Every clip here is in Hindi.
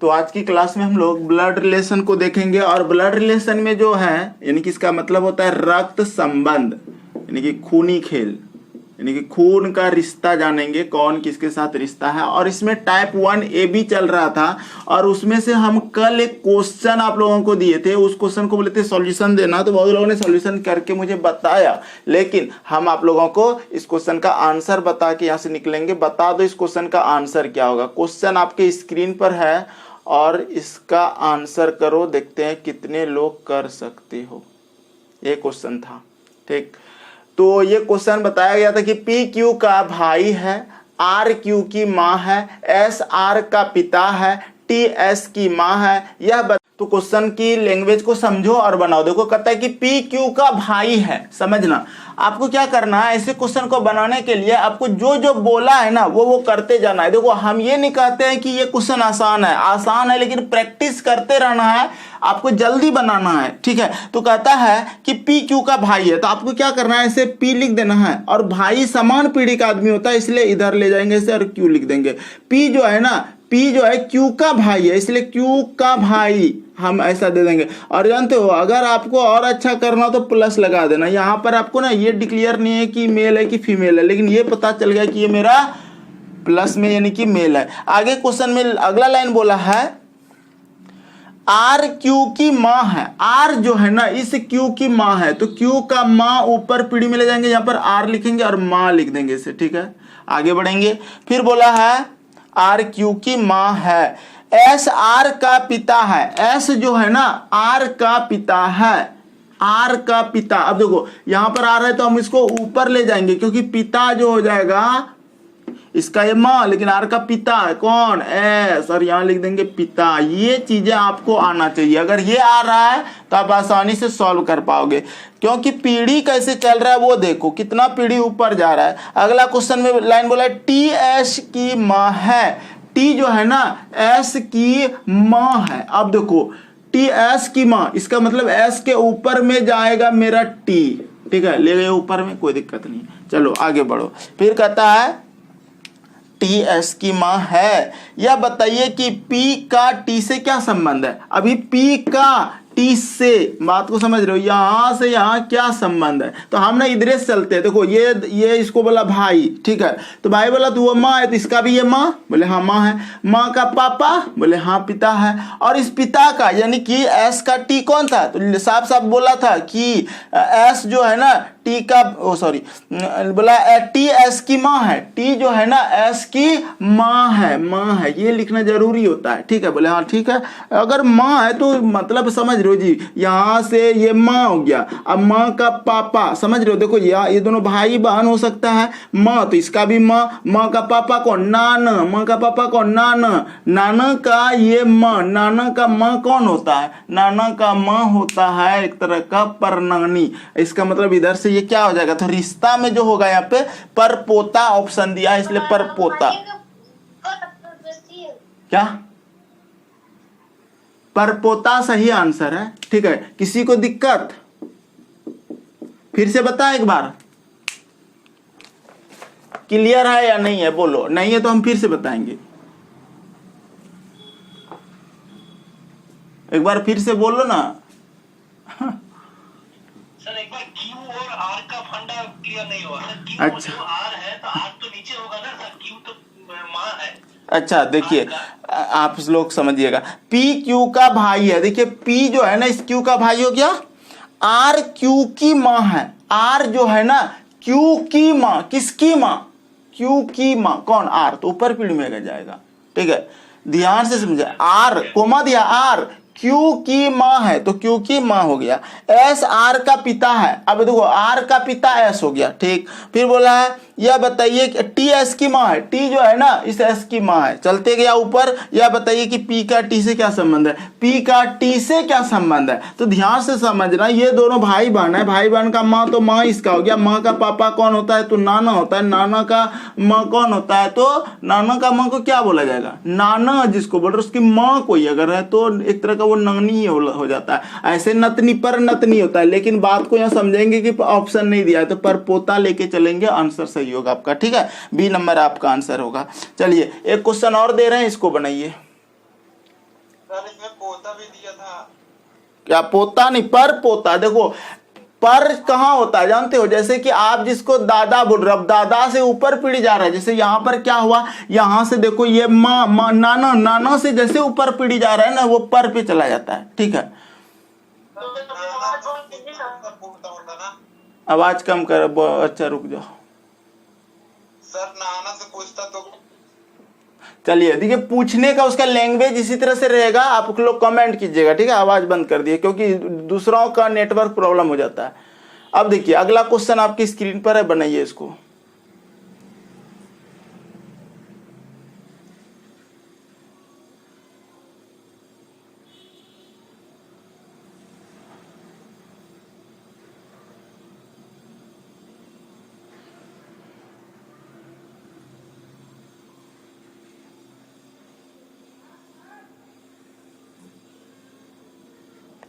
तो आज की क्लास में हम लोग ब्लड रिलेशन को देखेंगे और ब्लड रिलेशन में जो है यानी कि इसका मतलब होता है रक्त संबंध, यानी कि खूनी खेल, यानी कि खून का रिश्ता जानेंगे कौन किसके साथ रिश्ता है। और इसमें टाइप 1A भी चल रहा था और उसमें से हम कल एक क्वेश्चन आप लोगों को दिए थे, उस क्वेश्चन को बोले थे सॉल्यूशन देना, तो बहुत लोगों ने सॉल्यूशन करके मुझे बताया, लेकिन हम आप लोगों को इस क्वेश्चन का आंसर बता के यहाँ से निकलेंगे। बता दो इस क्वेश्चन का आंसर क्या होगा। क्वेश्चन आपके स्क्रीन पर है और इसका आंसर करो, देखते हैं कितने लोग कर सकते हो। ये क्वेश्चन था, ठीक। तो ये क्वेश्चन बताया गया था कि पी क्यू का भाई है, आर क्यू की माँ है, एस आर का पिता है, टी एस की माँ है। यह तो क्वेश्चन की लैंग्वेज को समझो और बनाओ। देखो कहता है कि पी क्यू का भाई है, समझना। आपको क्या करना है, ऐसे क्वेश्चन को बनाने के लिए आपको जो जो बोला है ना वो करते जाना है। देखो हम ये नहीं कहते हैं कि ये क्वेश्चन आसान है, लेकिन प्रैक्टिस करते रहना है, आपको जल्दी बनाना है, ठीक है। तो कहता है कि पी क्यू का भाई है, तो आपको क्या करना है, ऐसे पी लिख देना है और भाई समान पीढ़ी का आदमी होता है, इसलिए इधर ले जाएंगे इसे और क्यू लिख देंगे। पी जो है ना, पी जो है क्यू का भाई है, इसलिए क्यू का भाई हम ऐसा दे देंगे। और जानते हो अगर आपको और अच्छा करना तो प्लस लगा देना। यहाँ पर आपको ना ये डिक्लेयर नहीं है कि मेल है कि फीमेल है, लेकिन ये पता चल गया कि ये मेरा प्लस में यानी कि मेल है। आगे क्वेश्चन में अगला लाइन बोला है आर क्यू की माँ है। आर जो है ना इस क्यू की माँ है, तो क्यू का माँ ऊपर पीढ़ी में ले जाएंगे, यहाँ पर आर लिखेंगे और माँ लिख देंगे इसे, ठीक है। आगे बढ़ेंगे, फिर बोला है आर क्यू की माँ है, एस आर का पिता है। एस जो है ना आर का पिता है, आर का पिता। अब देखो यहां पर आर है तो हम इसको ऊपर ले जाएंगे, क्योंकि पिता जो हो जाएगा इसका ये माँ, लेकिन आर का पिता है कौन, एस, और यहां लिख देंगे पिता। ये चीजें आपको आना चाहिए। अगर ये आ रहा है तो आप आसानी से सॉल्व कर पाओगे, क्योंकि पीढ़ी कैसे चल रहा है वो देखो, कितना पीढ़ी ऊपर जा रहा है। अगला क्वेश्चन में लाइन बोला है टी एस की माँ है। टी जो है ना एस की माँ है। अब देखो टी एस की माँ, इसका मतलब एस के ऊपर में जाएगा मेरा टी, ठीक है, ले गए ऊपर में, कोई दिक्कत नहीं। चलो आगे बढ़ो। फिर कहता है टी एस की माँ है। यह बताइए कि पी का टी से क्या संबंध है। अभी पी का टी से, बात को समझ रहे हो, यहां से यहां क्या संबंध है। तो हम ना इधर से चलते हैं। देखो ये इसको बोला भाई, ठीक है, तो भाई बोला तो वो माँ है, तो इसका भी ये माँ, बोले हाँ माँ है। माँ का पापा, बोले हाँ पिता है। और इस पिता का यानी कि एस का टी कौन था, तो साफ साफ बोला था कि एस जो है ना टी का, ओ सॉरी, बोला टी एस की माँ है। टी जो है ना एस की माँ है, माँ है, ये लिखना जरूरी होता है, ठीक है। बोले हाँ ठीक है। अगर माँ है तो मतलब समझ रहे हो जी, यहाँ से ये माँ हो गया। अब माँ का पापा, समझ रहे हो, देखो ये दोनों भाई बहन हो सकता है। माँ तो इसका भी माँ, माँ का पापा कौन, नाना, माँ का पापा कौन, नाना, नाना का ये माँ, नाना का माँ कौन होता है, नाना का माँ होता है एक तरह का परनानी। इसका मतलब इधर से ये क्या हो जाएगा, तो रिश्ता में जो होगा यहाँ पे परपोता ऑप्शन दिया है, इसलिए परपोता। क्या परपोता सही आंसर है, ठीक है। किसी को दिक्कत, फिर से बता एक बार, क्लियर है या नहीं है, बोलो। नहीं है तो हम फिर से बताएंगे, एक बार फिर से बोलो ना। सर एक बार क्यू और आर का फंडा क्लियर नहीं हुआ सर। क्यू अच्छा, जो आर है तो आर तो नीचे होगा ना सर, क्यू तो माँ है। अच्छा देखिए आप लोग समझिएगा, पी क्यू का भाई है। देखिए पी जो है ना इस क्यू का भाई हो गया, आर क्यू की माँ है। आर जो है ना क्यू की माँ, किसकी माँ, क्यू की माँ कौन, आर, तो ऊपर पीढ़ी में जाएगा, ठीक है। ध्यान से समझे, आर कोमा दिया, आर क्यू की माँ है तो क्यू की माँ हो गया। एस आर का पिता है। अब देखो आर का पिता एस हो गया, ठीक। फिर बोला है यह बताइए कि टी एस की माँ है। टी जो है ना इस एस की माँ है, चलते गया ऊपर। यह बताइए कि पी का टी से क्या संबंध है, पी का टी से क्या संबंध है। तो ध्यान से समझना, ये दोनों भाई बहन है, भाई बहन का माँ तो माँ इसका हो गया। माँ का पापा कौन होता है, तो नाना होता है। नाना का माँ कौन होता है, तो नाना का माँ को क्या बोला जाएगा, नाना जिसको बोल रहे उसकी माँ कोई अगर है तो एक तरह का वो नगनी हो जाता है। ऐसे नतनी पर नतनी होता है, लेकिन बात को यहाँ समझेंगे कि ऑप्शन नहीं दिया है तो पर पोता लेके चलेंगे, आंसर सही होगा आपका, ठीक है। बी नंबर आपका आंसर होगा। चलिए एक क्वेश्चन और दे रहे हैं, इसको बनाइए। सर इसमें पोता भी दिया था। क्या पोता नहीं, पर पोता। देखो पर कहाँ होता है जानते हो, जैसे कि आप जिसको दादा बोल रहे हो, अब दादा से ऊपर पीढ़ी जा रहा है, जैसे यहाँ पर क्या हुआ, यहाँ से देखो ये माँ नाना, नाना से जैसे ऊपर पीढ़ी जा रहा है ना, वो पर पे चला जाता है। ठीक है, पोता होता ना। आवाज कम कर। अच्छा रुक जाओ, सर नाना से पूछता तो। चलिए देखिए, पूछने का उसका लैंग्वेज इसी तरह से रहेगा। आप लोग कमेंट कीजिएगा, ठीक है। आवाज बंद कर दिए क्योंकि दूसरों का नेटवर्क प्रॉब्लम हो जाता है। अब देखिए अगला क्वेश्चन आपकी स्क्रीन पर है, बनाइए इसको।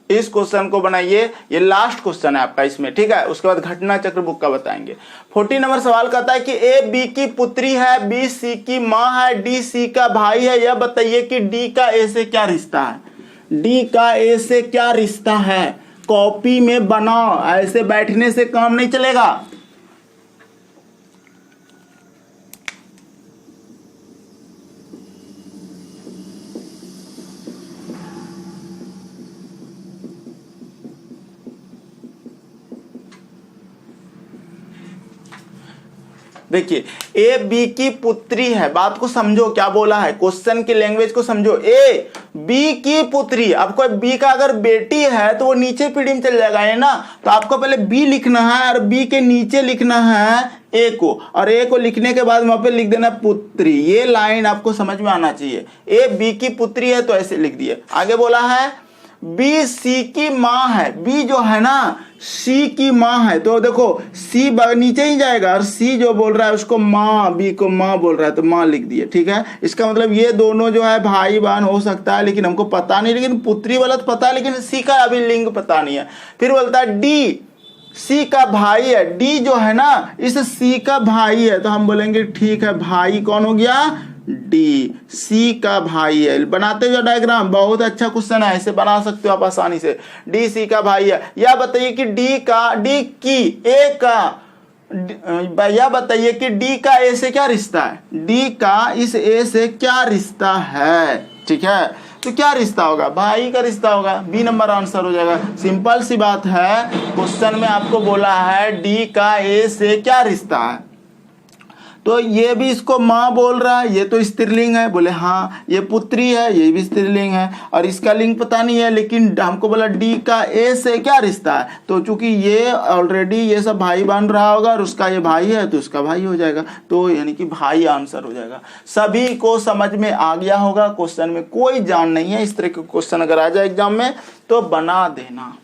इस क्वेश्चन को बनाइए, ये लास्ट क्वेश्चन है आपका इसमें, ठीक है। उसके बाद घटना चक्र बुक का बताएंगे। 40 नंबर सवाल कहता है कि ए बी की पुत्री है, बी सी की माँ है, डी सी का भाई है। यह बताइए कि डी का ए से क्या रिश्ता है। डी का ए से क्या रिश्ता है, कॉपी में बनाओ, ऐसे बैठने से काम नहीं चलेगा। देखिए ए बी की पुत्री है, बात को समझो क्या बोला है, क्वेश्चन की लैंग्वेज को समझो। ए बी की पुत्री, आपको बी का अगर बेटी है तो वो नीचे पीढ़ी में चल जाएगा, है ना। तो आपको पहले बी लिखना है और बी के नीचे लिखना है ए को, और ए को लिखने के बाद वहां पे लिख देना पुत्री। ये लाइन आपको समझ में आना चाहिए। ए बी की पुत्री है तो ऐसे लिख दिए। आगे बोला है बी सी की माँ है, बी जो है ना सी की माँ है, तो देखो सी नीचे ही जाएगा और सी जो बोल रहा है उसको माँ, बी को माँ बोल रहा है तो माँ लिख दिए, ठीक है। इसका मतलब ये दोनों जो है भाई बहन हो सकता है, लेकिन हमको पता नहीं, लेकिन पुत्री वाला तो पता है, लेकिन सी का अभी लिंग पता नहीं है। फिर बोलता है डी सी का भाई है, डी जो है ना इस सी का भाई है, तो हम बोलेंगे ठीक है, भाई कौन हो गया, डी, सी का भाई है। बनाते जो डायग्राम, बहुत अच्छा क्वेश्चन है, ऐसे बना सकते हो आप आसानी से। डी सी का भाई है। या बताइए कि डी की ए का, या बताइए कि डी का ए से क्या रिश्ता है, डी का इस ए से क्या रिश्ता है, ठीक है। तो क्या रिश्ता होगा, भाई का रिश्ता होगा, बी नंबर आंसर हो जाएगा। सिंपल सी बात है, क्वेश्चन में आपको बोला है डी का ए से क्या रिश्ता है, तो ये भी इसको माँ बोल रहा है, ये तो स्त्रीलिंग है, बोले हाँ। ये पुत्री है, ये भी स्त्रीलिंग है, और इसका लिंग पता नहीं है, लेकिन हमको बोला डी का ए से क्या रिश्ता है, तो चूंकि ये ऑलरेडी ये सब भाई बन रहा होगा और उसका ये भाई है तो उसका भाई हो जाएगा, तो यानी कि भाई आंसर हो जाएगा। सभी को समझ में आ गया होगा, क्वेश्चन में कोई जान नहीं है। इस तरह के क्वेश्चन अगर आ जाए एग्जाम में तो बना देना।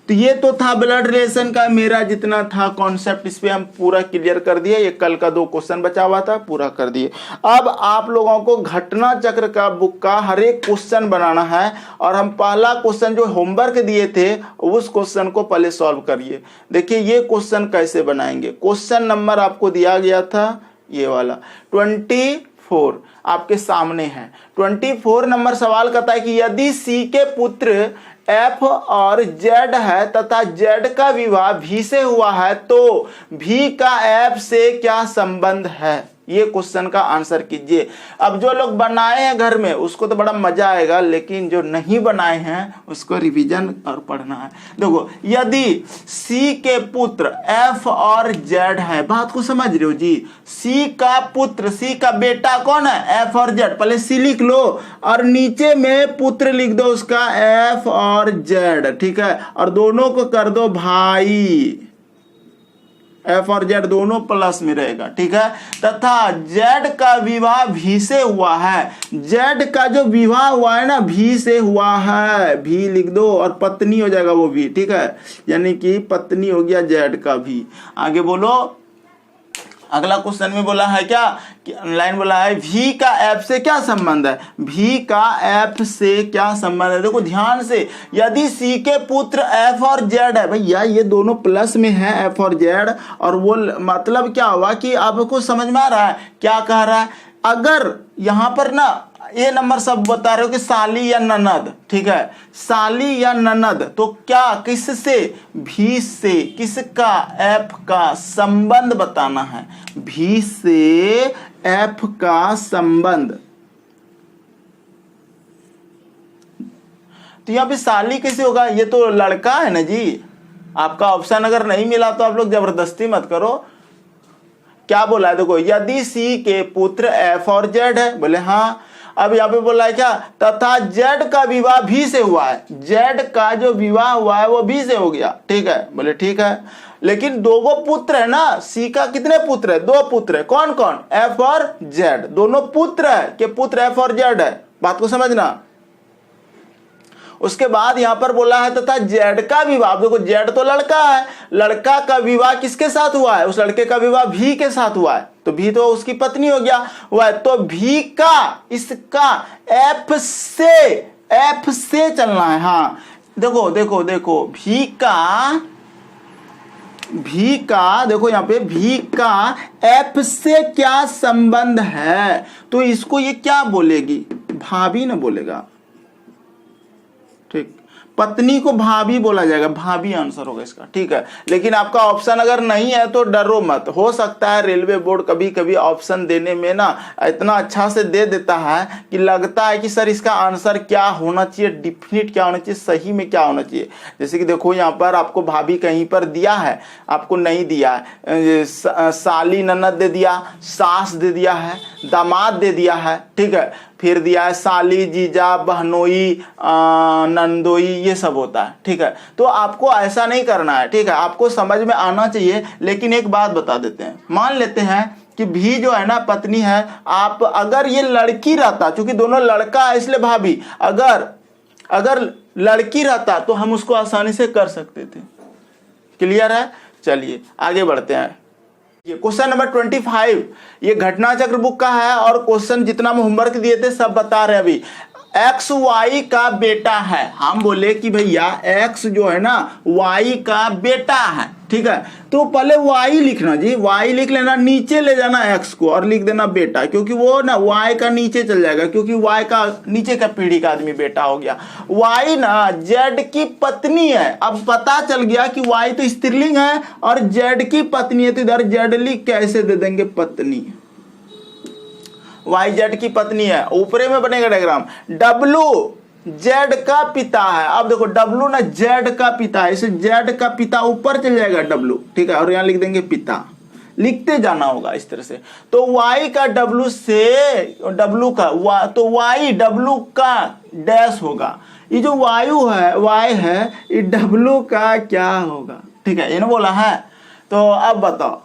तो ये तो था ब्लड रिलेशन का मेरा जितना था कॉन्सेप्ट, इस पे हम पूरा क्लियर कर दिए। ये कल का 2 क्वेश्चन बचा हुआ था, पूरा कर दिए। अब आप लोगों को घटना चक्र का बुक का हर एक क्वेश्चन बनाना है, और हम पहला क्वेश्चन जो होमवर्क दिए थे उस क्वेश्चन को पहले सॉल्व करिए। देखिए ये क्वेश्चन कैसे बनाएंगे। क्वेश्चन नंबर आपको दिया गया था ये वाला 24 आपके सामने है। 24 नंबर सवाल कहता है कि यदि सी के पुत्र एफ और जेड है तथा जेड का विवाह भी से हुआ है तो भी का एफ से क्या संबंध है। ये क्वेश्चन का आंसर कीजिए। अब जो लोग बनाए हैं घर में उसको तो बड़ा मजा आएगा, लेकिन जो नहीं बनाए हैं उसको रिवीजन और पढ़ना है। देखो यदि सी के पुत्र एफ और जेड है, बात को समझ रहे हो जी। सी का पुत्र, सी का बेटा कौन है, एफ और जेड। पहले सी लिख लो और नीचे में पुत्र लिख दो उसका एफ और जेड, ठीक है। और दोनों को कर दो भाई, एफ और जेड दोनों प्लस में रहेगा, ठीक है। तथा जेड का विवाह भी से हुआ है, जेड का जो विवाह हुआ है ना भी से हुआ है, भी लिख दो और पत्नी हो जाएगा वो भी, ठीक है। यानी कि पत्नी हो गया जेड का भी। आगे बोलो, अगला क्वेश्चन में बोला है क्या, लाइन बोला है भी का एफ से क्या संबंध है, भी का एफ से क्या संबंध है। देखो ध्यान से, यदि सी के पुत्र एफ और जेड है, भैया ये दोनों प्लस में है एफ और जेड, और वो मतलब क्या हुआ कि आपको समझ में आ रहा है क्या कह रहा है। अगर यहां पर ना ये नंबर सब बता रहे हो कि साली या ननद, ठीक है, साली या ननद, तो क्या किससे, भी से, किसका, एफ का संबंध बताना है, भी से एफ का संबंध। तो यहाँ पे साली कैसे होगा, ये तो लड़का है ना जी। आपका ऑप्शन अगर नहीं मिला तो आप लोग जबरदस्ती मत करो। क्या बोला है देखो, यदि सी के पुत्र एफ और जेड है, बोले हाँ। अब यहाँ पे बोला है क्या, तथा जेड का विवाह भी से हुआ है, जेड का जो विवाह हुआ है वो भी से हो गया, ठीक है, बोले ठीक है। लेकिन दो पुत्र है ना, सी का कितने पुत्र है, दो पुत्र है, कौन कौन, एफ और जेड, दोनों पुत्र है के पुत्र एफ और जेड है, बात को समझना। उसके बाद यहां पर बोला है तथा जेड का विवाह, देखो जेड तो लड़का है, लड़का का विवाह किसके साथ हुआ है, उस लड़के का विवाह भी के साथ हुआ है, तो भी तो उसकी पत्नी हो गया हुआ है, तो भी का, इसका एफ से चलना है। हाँ देखो देखो देखो, भी का देखो यहाँ पे भी का एफ से क्या संबंध है, तो इसको ये क्या बोलेगी, भाभी ना बोलेगा, ठीक, पत्नी को भाभी बोला जाएगा, भाभी आंसर होगा इसका, ठीक है। लेकिन आपका ऑप्शन अगर नहीं है तो डरो मत, हो सकता है रेलवे बोर्ड कभी कभी ऑप्शन देने में ना इतना अच्छा से दे देता है कि लगता है कि सर इसका आंसर क्या होना चाहिए, डिफिनिट क्या होना चाहिए, सही में क्या होना चाहिए। जैसे कि देखो यहाँ पर आपको भाभी कहीं पर दिया है, आपको नहीं दिया है, साली ननद दे दिया, सास दे दिया है, दामाद दे दिया है, ठीक है, फिर दिया है साली, जीजा, बहनोई, नंदोई, ये सब होता है, ठीक है। तो आपको ऐसा नहीं करना है, ठीक है, आपको समझ में आना चाहिए। लेकिन एक बात बता देते हैं, मान लेते हैं कि भी जो है ना पत्नी है, आप अगर ये लड़की रहता, क्योंकि दोनों लड़का है इसलिए भाभी, अगर लड़की रहता तो हम उसको आसानी से कर सकते थे। क्लियर है, चलिए आगे बढ़ते हैं। ये क्वेश्चन नंबर 25 ये घटना चक्र बुक का है और क्वेश्चन जितना हम होमवर्क दिए थे सब बता रहे हैं। अभी एक्स वाई का बेटा है, हम बोले कि भैया एक्स जो है ना वाई का बेटा है, ठीक है, तो पहले वाई लिखना जी, वाई लिख लेना, नीचे ले जाना एक्स को और लिख देना बेटा, क्योंकि वो ना वाई का नीचे चल जाएगा, क्योंकि वाई का नीचे का पीढ़ी का आदमी बेटा हो गया। वाई ना जेड की पत्नी है, अब पता चल गया कि वाई तो स्त्रीलिंग है और जेड की पत्नी है, तो इधर जेड लिख कैसे दे देंगे पत्नी, वाई जेड की पत्नी है, ऊपरे में बनेगा डायग्राम। डब्लू जेड का पिता है, अब देखो डब्लू ना जेड का पिता है, इसे जेड का पिता ऊपर चल जाएगा डब्लू, ठीक है, और यहां लिख देंगे पिता, लिखते जाना होगा इस तरह से। तो वाई का डब्लू से डब्लू का तो वाई डब्लू का डैश होगा, ये जो वायु है वाई है, ये डब्लू का क्या होगा, ठीक है, ये ना बोला है। तो अब बताओ,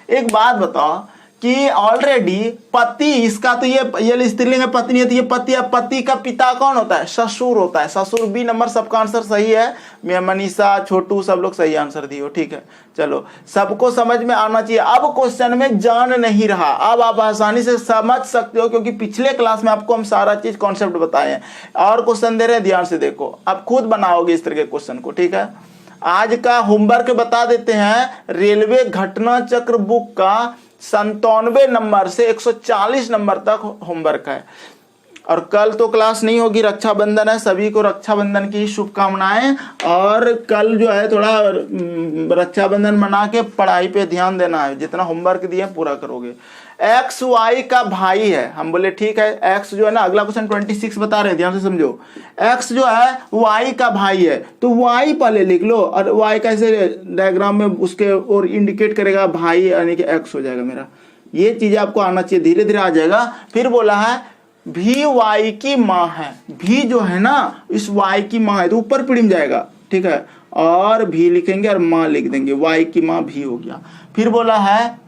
एक बात बताओ कि ऑलरेडी पति इसका तो ये स्त्रीलिंग है, पत्नी है, तो ये पति है, पति का पिता कौन होता है, ससुर होता है, ससुर। बी नंबर सबका आंसर सही है, मैं मनीषा छोटू सब लोग सही आंसर दिए हो, ठीक है, चलो सबको समझ में आना चाहिए। अब क्वेश्चन में जान नहीं रहा, अब आप आसानी से समझ सकते हो, क्योंकि पिछले क्लास में आपको हम सारा चीज कॉन्सेप्ट बताए हैं और क्वेश्चन दे रहे हैं, ध्यान से देखो, आप खुद बनाओगे इस तरह के क्वेश्चन को, ठीक है। आज का होमवर्क बता देते हैं, रेलवे घटना चक्र बुक का 97 नंबर से 140 नंबर तक होमवर्क है। और कल तो क्लास नहीं होगी, रक्षाबंधन है, सभी को रक्षाबंधन की शुभकामनाएं। और कल जो है थोड़ा रक्षाबंधन मना के पढ़ाई पे ध्यान देना है, जितना होमवर्क दिए पूरा करोगे। एक्स वाई का भाई है, हम बोले ठीक है, एक्स जो है ना, अगला क्वेश्चन 26 बता रहे हैं, ध्यान से समझो। एक्स जो है वाई का भाई है, तो वाई पहले लिख लो, और वाई कैसे डायग्राम में उसके और इंडिकेट करेगा भाई, यानी कि एक्स हो जाएगा मेरा। ये चीजें आपको आना चाहिए, धीरे धीरे आ जाएगा। फिर बोला है भी वाई की माँ है, भी जो है ना इस वाई की माँ है, तो ऊपर पीढ़ी में जाएगा, ठीक है, और भी लिखेंगे और माँ लिख देंगे, वाई की माँ भी हो गया। फिर बोला है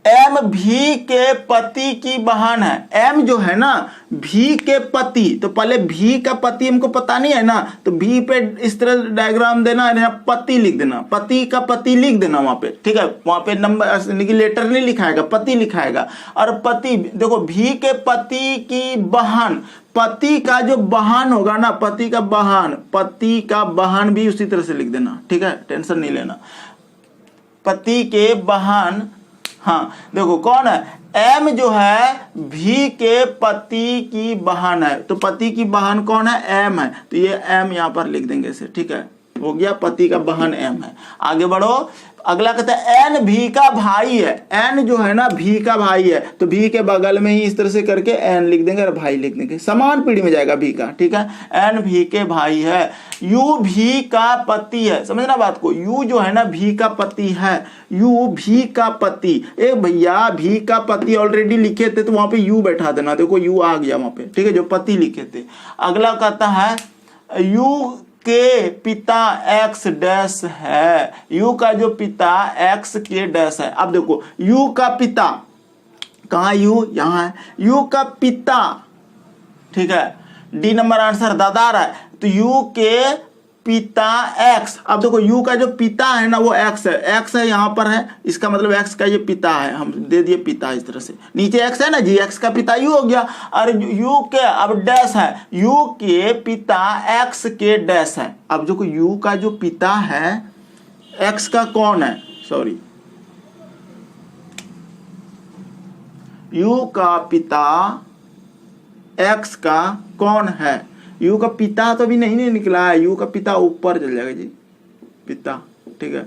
एम भी के पति की बहन है, एम जो है ना भी के पति, तो पहले भी का पति हमको पता नहीं है ना, तो भी पे इस तरह डायग्राम देना है, पति लिख देना, पति का पति लिख देना वहां पे, ठीक है, वहां पे नंबर लेटर नहीं लिखाएगा, पति लिखाएगा। और पति देखो भी के पति की बहन, पति का जो बहन होगा ना, पति का बहन भी उसी तरह से लिख देना, ठीक है, टेंशन नहीं लेना। पति के बहन हाँ देखो कौन है, एम जो है भी के पति की बहन है, तो पति की बहन कौन है, एम है, तो ये एम यहाँ पर लिख देंगे इसे, ठीक है, हो गया, पति का बहन एम है। आगे बढ़ो, अगला कहता है एन भी का भाई है, एन जो है ना भी का भाई है, तो भी के बगल में ही इस तरह से करके एन लिख देंगे और भाई लिख देंगे, समान पीढ़ी में जाएगा भी का, ठीक है, एन भी के भाई है। यू भी का पति है, समझना बात को, यू जो है ना भी का पति है, यू भी का पति, ए भैया भी का पति ऑलरेडी लिखे थे तो वहां पे यू बैठा देना, देखो यू आ गया वहां पे, ठीक है, जो पति लिखे थे। अगला कहता है यू के पिता एक्स डैश है, यू का जो पिता एक्स के डैश है। अब देखो यू का पिता, कहाँ यू, यहाँ है, यू का पिता, ठीक है, डी नंबर आंसर दादा आ रहा है, तो यू के पिता एक्स, अब देखो यू का जो पिता है ना वो एक्स है, एक्स है यहाँ पर है, इसका मतलब एक्स का ये पिता है, हम दे दिए पिता इस तरह से, नीचे एक्स है ना जी, एक्स का पिता यू हो गया, और यू के अब डैश है, यू के पिता एक्स के डैश है। अब देखो यू का जो पिता है एक्स का कौन है, सॉरी, यू का पिता एक्स का कौन है, यू का पिता तो अभी नहीं निकला है, यू का पिता ऊपर चल जाएगा जी, पिता, ठीक है।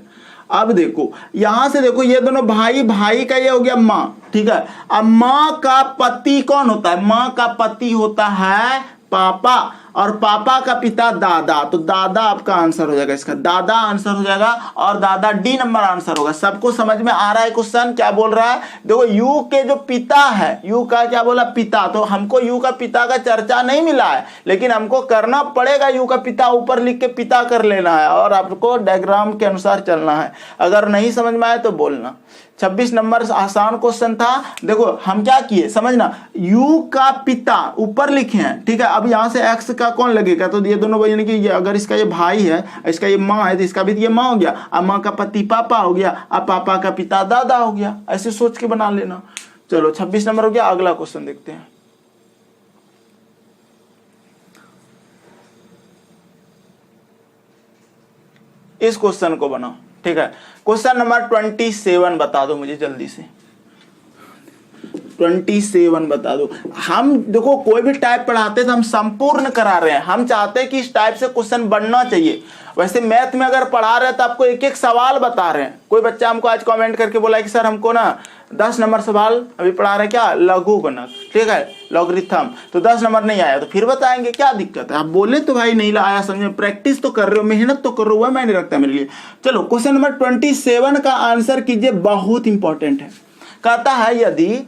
अब देखो यहां से देखो ये दोनों भाई, भाई का ये हो गया माँ, ठीक है, अब माँ का पति कौन होता है, माँ का पति होता है पापा, और पापा का पिता दादा, तो दादा आपका आंसर हो जाएगा, इसका दादा आंसर हो जाएगा, और दादा डी नंबर आंसर होगा। सबको समझ में आ रहा है क्वेश्चन क्या बोल रहा है, देखो यू के जो पिता है, यू का क्या बोला पिता, तो हमको यू का पिता का चर्चा नहीं मिला है, लेकिन हमको करना पड़ेगा, यू का पिता ऊपर लिख के पिता कर लेना है, और आपको डायग्राम के अनुसार चलना है। अगर नहीं समझ में आए तो बोलना। 26 नंबर आसान क्वेश्चन था। देखो हम क्या किए समझना, यू का पिता ऊपर लिखे हैं, ठीक है, अब यहाँ से एक्स का कौन लगेगा, तो ये दोनों यानी कि ये अगर इसका ये भाई है, इसका ये माँ है, तो इसका भी ये माँ हो गया, अब माँ का पति पापा हो गया, अब पापा का पिता दादा हो गया, ऐसे सोच के बना लेना। चलो 26 नंबर हो गया, अगला क्वेश्चन देखते हैं। इस क्वेश्चन को बनाओ, ठीक है। क्वेश्चन नंबर 27 बता दो मुझे जल्दी से, 27 बता दो। हम देखो कोई भी टाइप पढ़ाते तो हम संपूर्ण करा रहे हैं, हम चाहते हैं कि इस टाइप से क्वेश्चन बनना चाहिए। वैसे मैथ में अगर पढ़ा रहे हैं तो आपको एक एक सवाल बता रहे हैं। कोई बच्चा हमको आज कमेंट करके बोला कि सर हमको ना 10 नंबर सवाल अभी पढ़ा रहे हैं, क्या लघु गुणक, ठीक है, लॉगरिथम, तो 10 नंबर नहीं आया तो फिर बताएंगे, क्या दिक्कत है। आप बोले तो भाई नहीं आया समझ में, प्रैक्टिस तो कर रहे हो, मेहनत तो कर रहे हो, मैंने रखता मेरे लिए। चलो क्वेश्चन नंबर 27 का आंसर कीजिए, बहुत इंपॉर्टेंट है। कहता है यदि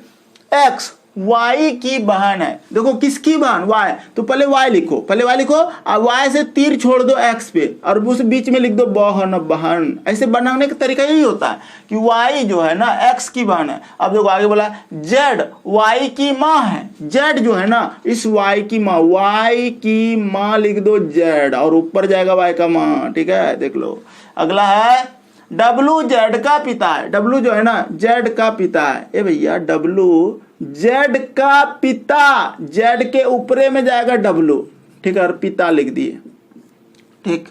x y की बहन है, देखो किसकी बहन y, तो पहले y लिखो, पहले y लिखो, और y से तीर छोड़ दो x पे, और उस बीच में लिख दो बहन बहन। ऐसे बनाने का तरीका यही होता है कि y जो है ना x की बहन है। अब देखो आगे बोला z y की माँ है, z जो है ना इस y की माँ, y की माँ लिख दो z, और ऊपर जाएगा y का माँ, ठीक है, देख लो। अगला है W Z का पिता है, W जो है ना Z का पिता है, ए भैया W Z का पिता, Z के ऊपरे में जाएगा W, ठीक है, और पिता लिख दिए, ठीक,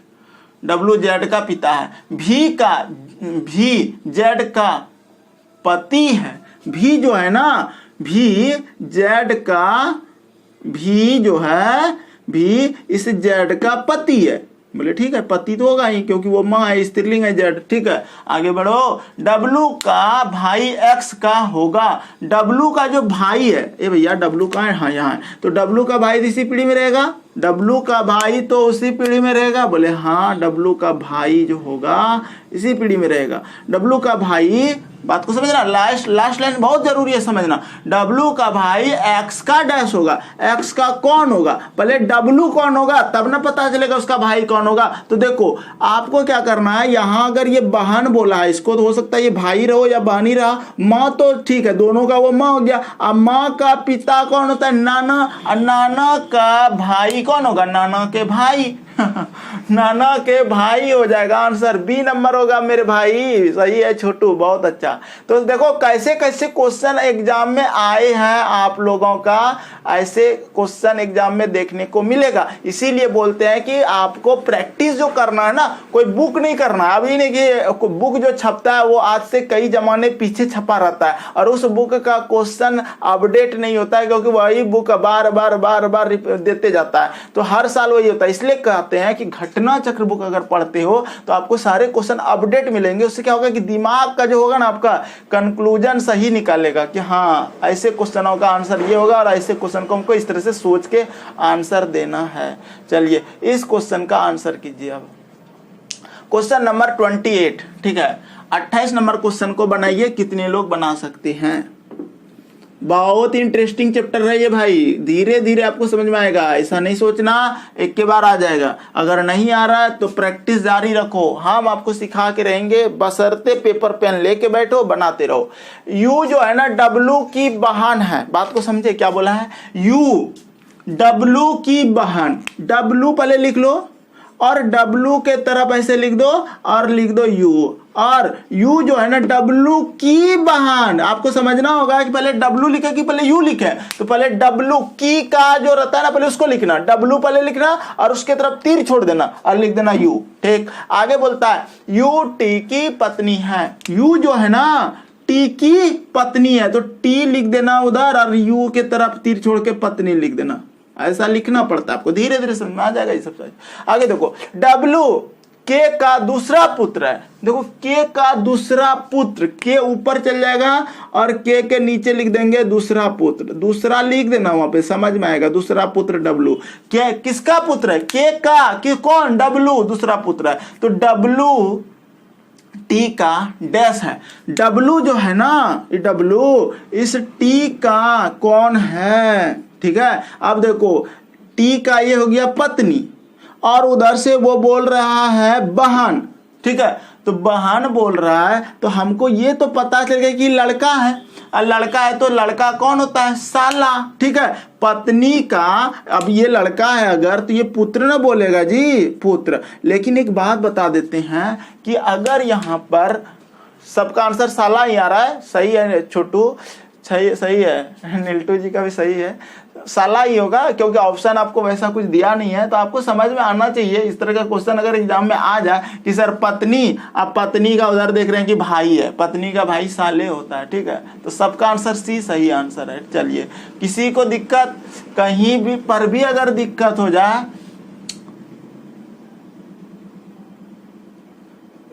W Z का पिता है। भी Z का पति है, भी जो है ना भी Z का, भी जो है भी इस Z का पति है, बोले ठीक है, पति तो होगा ही क्योंकि वो माँ है, स्त्रीलिंग है जेड, ठीक है। आगे बढ़ो, डब्लू का भाई एक्स का होगा, डब्लू का जो भाई है, ए भैया डब्लू का है, हाँ यहाँ है, तो डब्लू का भाई इसी पीढ़ी में रहेगा, डब्लू का भाई तो उसी पीढ़ी में रहेगा, बोले हाँ डब्लू का भाई जो होगा इसी पीढ़ी में रहेगा। डब्लू का भाई, बात को समझना, लास्ट लाइन बहुत जरूरी है समझना, डब्लू का भाई एक्स का डैश होगा, एक्स का कौन होगा, पहले डब्लू कौन होगा तब ना पता चलेगा उसका भाई कौन होगा। तो देखो आपको क्या करना है, यहाँ अगर ये बहन बोला है इसको तो हो सकता है ये भाई रहो या बहनी रहा, माँ तो ठीक है दोनों का वो माँ हो गया। अब माँ का पिता कौन होता है, नाना, और नाना का भाई कौन होगा, नाना के भाई, नाना के भाई हो जाएगा आंसर, बी नंबर होगा मेरे भाई। सही है छोटू, बहुत अच्छा। तो देखो कैसे कैसे क्वेश्चन एग्जाम में आए हैं, आप लोगों का ऐसे क्वेश्चन एग्जाम में देखने को मिलेगा। इसीलिए बोलते हैं कि आपको प्रैक्टिस जो करना है ना, कोई बुक नहीं करना। अभी नहीं कि बुक जो छपता है वो आज से कई जमाने पीछे छपा रहता है और उस बुक का क्वेश्चन अपडेट नहीं होता है, क्योंकि वही बुक बार बार देते जाता है, तो हर साल वही होता है। इसलिए कहते हैं कि घटना चक्र बुक अगर पढ़ते हो तो आपको सारे क्वेश्चन अपडेट मिलेंगे। उससे क्या होगा कि दिमाग का जो होगा ना, आपका कंक्लूजन सही निकालेगा कि हाँ ऐसे क्वेश्चनों का आंसर ये होगा और ऐसे क्वेश्चन को हमको इस तरह से सोच के आंसर देना है। चलिए इस क्वेश्चन का आंसर कीजिए। अब क्वेश्चन नंबर 28, ठीक है। 28 नंबर क्वेश्चन को बनाइए। कितने लोग बना सकते हैं? बहुत इंटरेस्टिंग चैप्टर है ये भाई, धीरे धीरे आपको समझ में आएगा। ऐसा नहीं सोचना एक के बार आ जाएगा। अगर नहीं आ रहा है तो प्रैक्टिस जारी रखो, हम आपको सिखा के रहेंगे, बशर्ते पेपर पेन लेके बैठो, बनाते रहो। यू जो है ना W की बहन है, बात को समझे क्या बोला है? यू W की बहन, W पहले लिख लो और W के तरफ ऐसे लिख दो और लिख दो U, और U जो है ना W की बहन। आपको समझना होगा कि पहले W लिखे कि पहले U लिखे। तो पहले W की का जो रहता है ना, पहले उसको लिखना, W पहले लिखना और उसके तरफ तीर छोड़ देना और लिख देना U। ठीक, आगे बोलता है U T की पत्नी है। U जो है ना T की पत्नी है, तो T लिख देना उधर और U के तरफ तीर छोड़ के पत्नी लिख देना। ऐसा लिखना पड़ता है आपको, धीरे धीरे समझ में आ जाएगा ये सब। आगे देखो, W के का दूसरा पुत्र है। देखो के का दूसरा पुत्र, के ऊपर चल जाएगा और के नीचे लिख देंगे दूसरा पुत्र। दूसरा लिख देना वहां पे, समझ में आएगा। दूसरा पुत्र W, के किसका पुत्र है? के का, कि कौन? W दूसरा पुत्र है। तो W T का डैश है। W जो है ना, W इस T का कौन है? ठीक है, अब देखो T का ये हो गया पत्नी और उधर से वो बोल रहा है बहन। ठीक है, तो बहन बोल रहा है तो हमको ये तो पता चल गया कि लड़का है, और लड़का है तो लड़का कौन होता है? साला। ठीक है, पत्नी का, अब ये लड़का है अगर, तो ये पुत्र ना बोलेगा जी, पुत्र। लेकिन एक बात बता देते हैं कि अगर यहाँ पर सबका आंसर साला ही आ रहा है, सही है छोटू, सही है, नीलटू जी का भी सही है, साला ही होगा, क्योंकि ऑप्शन आपको वैसा कुछ दिया नहीं है। तो आपको समझ में आना चाहिए इस तरह का क्वेश्चन अगर एग्जाम में आ जाए कि सर पत्नी, आप पत्नी का उधर देख रहे हैं कि भाई है, पत्नी का भाई साले होता है। ठीक है, तो सबका आंसर सी सही आंसर है। चलिए, किसी को दिक्कत कहीं भी पर भी अगर दिक्कत हो जाए,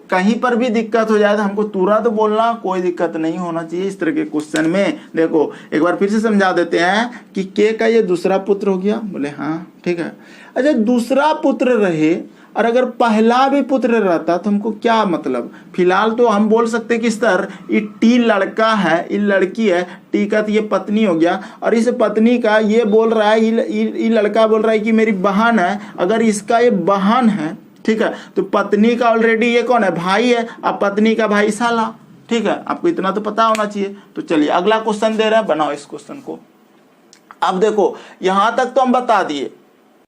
कहीं पर भी दिक्कत हो जाए तो हमको तुरंत बोलना, कोई दिक्कत नहीं होना चाहिए इस तरह के क्वेश्चन में। देखो एक बार फिर से समझा देते हैं कि के का ये दूसरा पुत्र हो गया, बोले हाँ ठीक है। अच्छा, दूसरा पुत्र रहे और अगर पहला भी पुत्र रहता तो हमको क्या मतलब? फिलहाल तो हम बोल सकते कि सर ये T लड़का है, ये लड़की है, T का तो ये पत्नी हो गया, और इस पत्नी का ये बोल रहा है, ये लड़का बोल रहा है कि मेरी बहन है। अगर इसका ये बहन है, ठीक है, तो पत्नी का ऑलरेडी ये कौन है? भाई है, अब पत्नी का भाई साला। ठीक है, आपको इतना तो पता होना चाहिए। तो चलिए अगला क्वेश्चन दे रहे हैं, बनाओ इस क्वेश्चन को। अब देखो यहां तक तो हम बता दिए।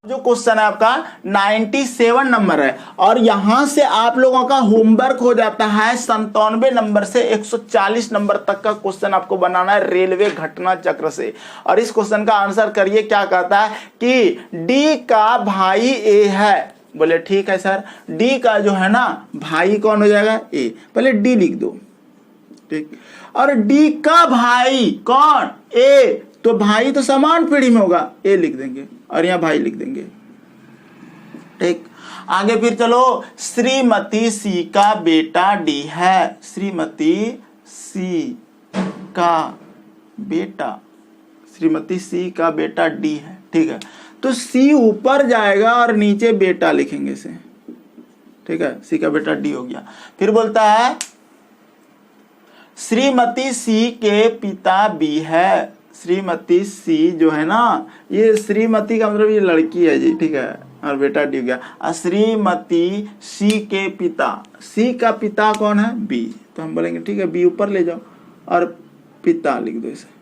जो क्वेश्चन है आपका 97 नंबर है, और यहां से आप लोगों का होमवर्क हो जाता है 97 नंबर से 140 नंबर तक का क्वेश्चन आपको बनाना है रेलवे घटना चक्र से। और इस क्वेश्चन का आंसर करिए, क्या कहता है कि डी का भाई ए है। बोले ठीक है सर, डी का जो है ना भाई कौन हो जाएगा? ए। पहले डी लिख दो, ठीक, और डी का भाई कौन? ए। तो भाई तो समान पीढ़ी में होगा, ए लिख देंगे और यहाँ भाई लिख देंगे। ठीक, आगे फिर चलो, श्रीमती सी का बेटा डी है। श्रीमती सी का बेटा, श्रीमती सी का बेटा डी है। ठीक है, तो सी ऊपर जाएगा और नीचे बेटा लिखेंगे इसे। ठीक है, सी का बेटा डी हो गया। फिर बोलता है श्रीमती सी के पिता बी है। श्रीमती सी जो है ना, ये श्रीमती का मतलब ये लड़की है जी, ठीक है, और बेटा डी हो गया। श्रीमती सी के पिता, सी का पिता कौन है? बी। तो हम बोलेंगे ठीक है, बी ऊपर ले जाओ और पिता लिख दो इसे।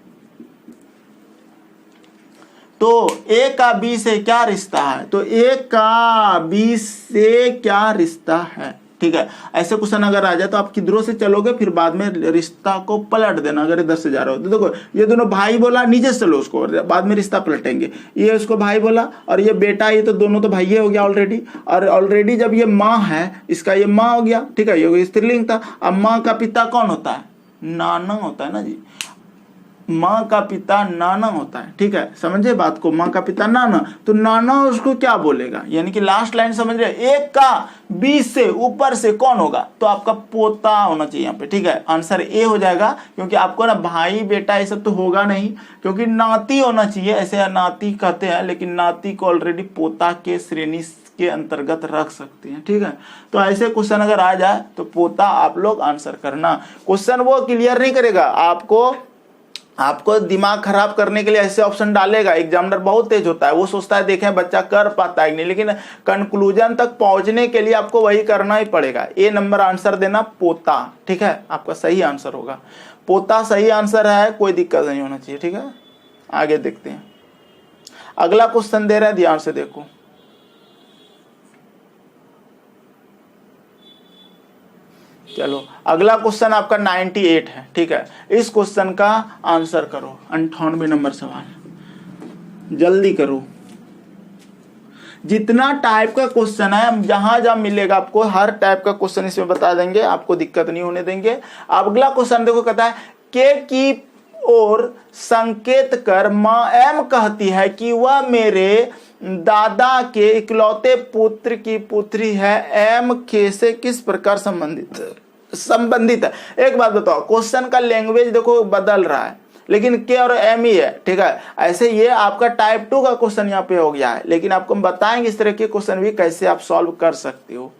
तो ए का बी से क्या रिश्ता है, तो ए का बी से क्या रिश्ता है, ठीक है। ऐसे क्वेश्चन अगर आ जाए तो आप किधरों से चलोगे, फिर बाद में रिश्ता को पलट देना। अगर इधर से जा रहा हो तो देखो ये दोनों भाई बोला, नीचे से चलो उसको, बाद में रिश्ता पलटेंगे। ये उसको भाई बोला और ये बेटा, ये तो दोनों तो भाई हो गया ऑलरेडी। और ऑलरेडी जब ये माँ है, इसका ये माँ हो गया, ठीक है, ये स्त्रीलिंग था। अब माँ का पिता कौन होता है, नाना होता है ना जी, माँ का पिता नाना होता है, ठीक है, समझे बात को, माँ का पिता नाना, तो नाना उसको क्या बोलेगा, यानी कि लास्ट लाइन समझ रहे, एक का बीच से ऊपर से कौन होगा, तो आपका पोता होना चाहिए यहाँ पे, ठीक है। आंसर ए हो जाएगा, क्योंकि आपको ना भाई बेटा ये सब तो होगा नहीं, क्योंकि नाती होना चाहिए, ऐसे नाती कहते हैं, लेकिन नाती को ऑलरेडी पोता के श्रेणी के अंतर्गत रख सकते हैं, ठीक है। तो ऐसे क्वेश्चन अगर आ जाए तो पोता आप लोग आंसर करना। क्वेश्चन वो क्लियर नहीं करेगा, आपको दिमाग खराब करने के लिए ऐसे ऑप्शन डालेगा। एग्जामिनर बहुत तेज होता है, वो सोचता है देखें बच्चा कर पाता है कि नहीं, लेकिन कंक्लूजन तक पहुंचने के लिए आपको वही करना ही पड़ेगा। ए नंबर आंसर देना पोता, ठीक है, आपका सही आंसर होगा। पोता सही आंसर है, कोई दिक्कत नहीं होना चाहिए, ठीक है। आगे देखते हैं, अगला क्वेश्चन दे रहा है, ध्यान से देखो। चलो अगला क्वेश्चन आपका 98 है, ठीक है। इस क्वेश्चन का आंसर करो, 98 नंबर सवाल, जल्दी करो। जितना टाइप का क्वेश्चन है, जहां जहां मिलेगा आपको हर टाइप का क्वेश्चन इसमें बता देंगे, आपको दिक्कत नहीं होने देंगे। अगला क्वेश्चन देखो, कहता है के की ओर संकेत कर माँ एम कहती है कि वह मेरे दादा के इकलौते पुत्र की पुत्री है, एम के से किस प्रकार संबंधित है। एक बात बताओ, क्वेश्चन का लैंग्वेज देखो बदल रहा है, लेकिन के और एम ही है, ठीक है। ऐसे ये आपका टाइप 2 का क्वेश्चन यहाँ पे हो गया है, लेकिन आपको हम बताएंगे इस तरह के क्वेश्चन भी कैसे आप सॉल्व कर सकते हो।